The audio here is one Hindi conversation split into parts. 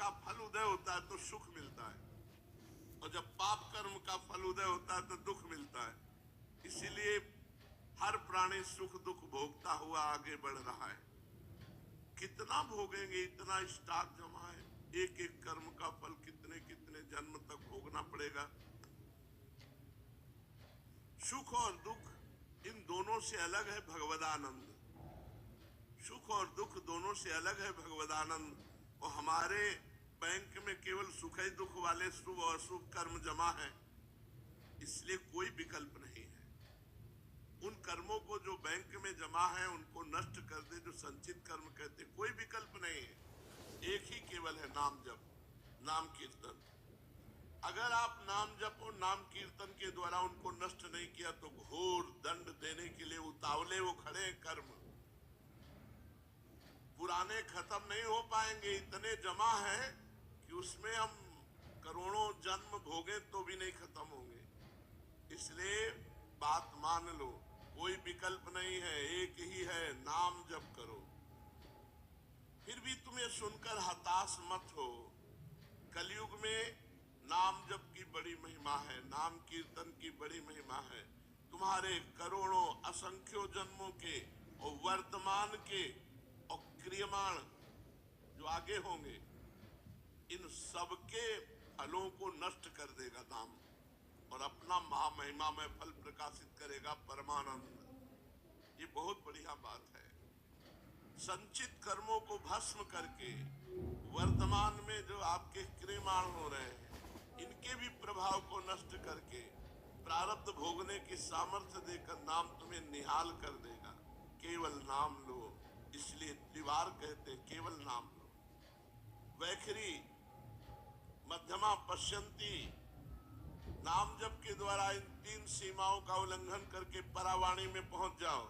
का फल उदय होता है तो सुख मिलता है, और जब पाप कर्म का फल उदय होता है तो दुख मिलता है। इसीलिए हर प्राणी सुख दुख भोगता हुआ आगे बढ़ रहा है। कितना भोगेंगे, इतना स्टॉक जमा है, एक एक कर्म का फल कितने कितने जन्म तक भोगना पड़ेगा। सुख और दुख इन दोनों से अलग है भगवदानंद। सुख और दुख दोनों से अलग है भगवदानंद। और हमारे बैंक में केवल सुख ही दुख वाले शुभ और अशुभ कर्म जमा है, इसलिए कोई विकल्प नहीं है। उन कर्मों को जो बैंक में जमा है उनको नष्ट कर दे, जो संचित कर्म कहते, कोई विकल्प नहीं है। एक ही केवल है नाम जप, नाम कीर्तन। अगर आप नाम जप और नाम कीर्तन के द्वारा उनको नष्ट नहीं किया तो घोर दंड देने के लिए उतावले वो खड़े हैं। कर्म पुराने खत्म नहीं हो पाएंगे, इतने जमा है कि उसमें हम करोड़ों जन्म भोगे तो भी नहीं खत्म होंगे। इसलिए बात मान लो, कोई विकल्प नहीं है, एक ही है, नाम जप करो। फिर भी तुम्हें सुनकर हताश मत हो। कलयुग में नाम जप की बड़ी महिमा है, नाम कीर्तन की बड़ी महिमा है। तुम्हारे करोड़ों असंख्यों जन्मों के और वर्तमान के और क्रियमाण जो आगे होंगे, इन सबके फलों को नष्ट कर देगा नाम, और अपना महामहिमा में फल प्रकाशित करेगा परमानंद। ये बहुत बढ़िया बात है। संचित कर्मों को भस्म करके वर्तमान में जो आपके क्रियमाण हो रहे हैं, इनके भी प्रभाव को नष्ट करके प्रारब्ध भोगने की सामर्थ्य देकर नाम तुम्हें निहाल कर देगा। केवल नाम लो, इसलिए त्रिवार कहते केवल नाम लो। वैखरी मध्यमा पश्यंती, नाम जप के द्वारा इन तीन सीमाओं का उल्लंघन करके परावाणी में पहुंच जाओ।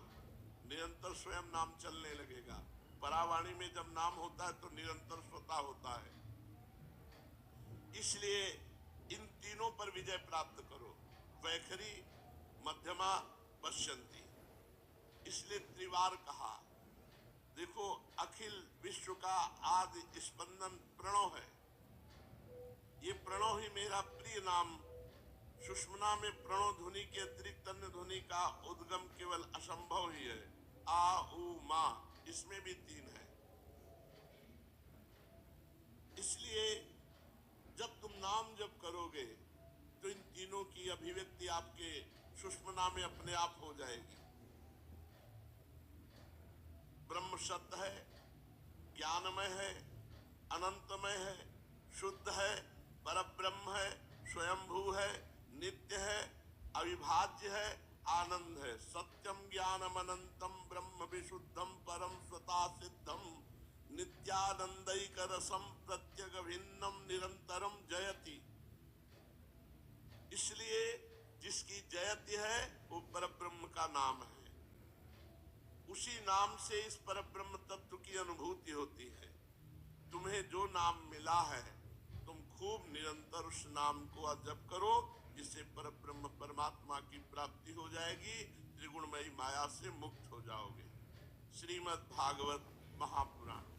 निरंतर स्वयं नाम चलने लगेगा। परावाणी में जब नाम होता है तो निरंतर स्वतः होता है। इसलिए इन तीनों पर विजय प्राप्त करो, वैखरी मध्यमा पश्यंती, इसलिए त्रिवार कहा। देखो, अखिल विश्व का आदि स्पंदन प्रणव है। ये प्रणव ही मेरा प्रिय नाम। सुषुम्ना में प्रणव ध्वनि के अतिरिक्त अन्य ध्वनि का उद्गम केवल असंभव ही है। आ उ मा, इसमें भी तीन है। इसलिए जब तुम नाम जप करोगे तो इन तीनों की अभिव्यक्ति आपके सुषुम्ना में अपने आप हो जाएगी। ब्रह्म सत्य है, ज्ञानमय है, अनंतमय है, शुद्ध है, परब्रह्म है, स्वयंभू है, नित्य है, अविभाज्य है, आनंद है। सत्यम ज्ञानम अनंतम ब्रह्म विशुद्धम परम स्वता सिद्धम नित्यानंदैक रसम प्रत्यग भिन्नम निरंतरम जयति। इसलिए जिसकी जयति है वो परब्रह्म का नाम है। उसी नाम से इस परब्रह्म तत्व की अनुभूति होती है। तुम्हें जो नाम मिला है, तुम खूब निरंतर उस नाम को जप करो, जिससे परब्रह्म परमात्मा की प्राप्ति हो जाएगी, त्रिगुणमयी माया से मुक्त हो जाओगे। श्रीमद् भागवत महापुराण।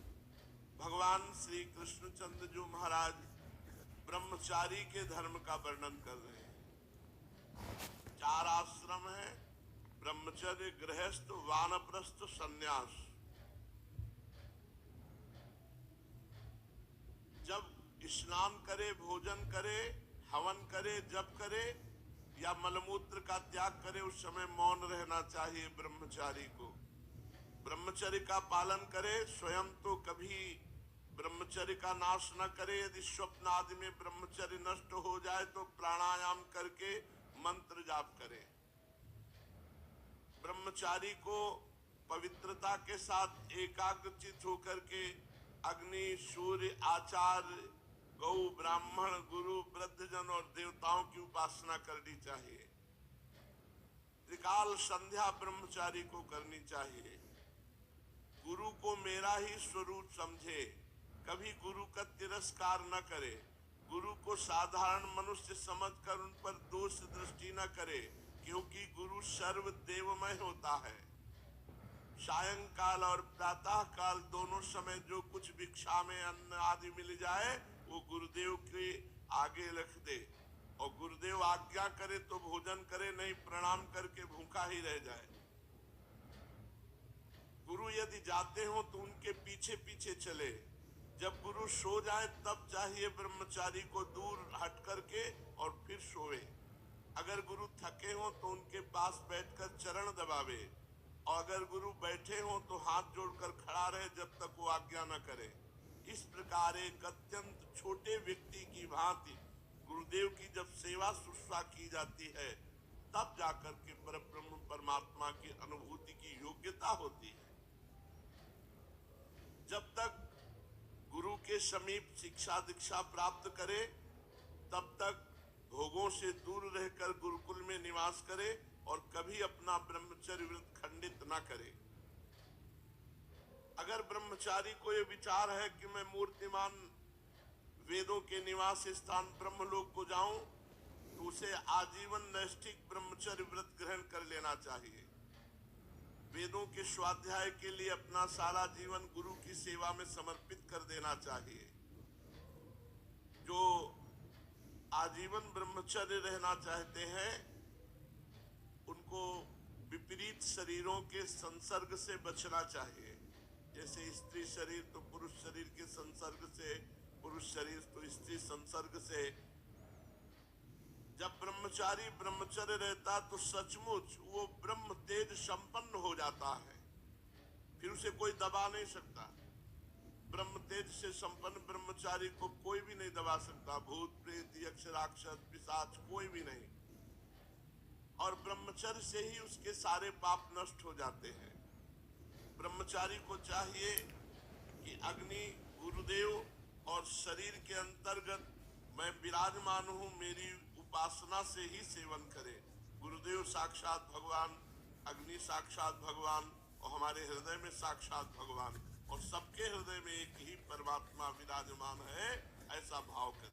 भगवान श्री कृष्णचंद्र जी महाराज ब्रह्मचारी के धर्म का वर्णन कर रहे हैं। 4 आश्रम है, ब्रह्मचर्य, गृहस्थ, वानप्रस्थ, सन्यास। जब स्नान करे, भोजन करे, हवन करे, जप करे या मलमूत्र का त्याग करे, उस समय मौन रहना चाहिए ब्रह्मचारी को। ब्रह्मचर्य का पालन करे, स्वयं तो कभी ब्रह्मचर्य का नाश न करे। यदि स्वप्न आदि में ब्रह्मचर्य नष्ट हो जाए तो प्राणायाम करके मंत्र जाप करे। ब्रह्मचारी को पवित्रता के साथ एकाग्रचित होकर के अग्नि, सूर्य, आचार्य, गौ, ब्राह्मण, गुरु, वृद्धजन और देवताओं की उपासना करनी चाहिए। त्रिकाल संध्या ब्रह्मचारी को करनी चाहिए। गुरु को मेरा ही स्वरूप समझे, कभी गुरु का तिरस्कार न करे। गुरु को साधारण मनुष्य समझकर उन पर दोष दृष्टि न करे, क्योंकि गुरु सर्वदेवमय होता है। सायंकाल और प्रातः काल दोनों समय जो कुछ भिक्षा में अन्न आदि मिल जाए वो गुरुदेव के आगे रख दे, और गुरुदेव आज्ञा करे तो भोजन करे, नहीं प्रणाम करके भूखा ही रह जाए। गुरु यदि जाते हो तो उनके पीछे पीछे चले। जब गुरु सो जाए तब चाहिए ब्रह्मचारी को दूर हट करके और फिर सोए। अगर गुरु थके हो तो उनके पास बैठकर चरण दबावे, और अगर गुरु बैठे हो तो हाथ जोड़कर खड़ा रहे जब तक वो आज्ञा न करे। इस प्रकार एक अत्यंत छोटे व्यक्ति की भांति गुरुदेव की जब सेवा शुश्रूषा की जाती है तब जाकर के परब्रह्म परमात्मा की अनुभूति की योग्यता होती है। जब तक गुरु के समीप शिक्षा दीक्षा प्राप्त करे तब तक भोगों से दूर रहकर गुरुकुल में निवास करे और कभी अपना ब्रह्मचर्य व्रत खंडित न करे। अगर ब्रह्मचारी को यह विचार है कि मैं मूर्तिमान वेदों के निवास स्थान ब्रह्मलोक को जाऊं, तो उसे आजीवन नैष्ठिक ब्रह्मचर्य व्रत ग्रहण कर लेना चाहिए। वेदों के स्वाध्याय के लिए अपना सारा जीवन गुरु की सेवा में समर्पित कर देना चाहिए। जो आजीवन ब्रह्मचर्य रहना चाहते हैं उनको विपरीत शरीरों के संसर्ग से बचना चाहिए। जैसे स्त्री शरीर तो पुरुष शरीर के संसर्ग से, पुरुष शरीर तो स्त्री संसर्ग से। जब ब्रह्मचारी ब्रह्मचर्य रहता तो सचमुच वो ब्रह्म तेज संपन्न हो जाता है, फिर उसे कोई दबा नहीं सकता। ब्रह्म तेज से संपन्न ब्रह्मचारी को कोई भी नहीं दबा सकता, भूत प्रेत यक्ष राक्षस पिशाच कोई भी नहीं। और ब्रह्मचर्य से ही उसके सारे पाप नष्ट हो जाते हैं। ब्रह्मचारी को चाहिए कि अग्नि, गुरुदेव और शरीर के अंतर्गत मैं विराजमान हूं, मेरी उपासना से ही सेवन करे। गुरुदेव साक्षात भगवान, अग्नि साक्षात भगवान और हमारे हृदय में साक्षात भगवान, और सबके हृदय में एक ही परमात्मा विराजमान है, ऐसा भाव करें।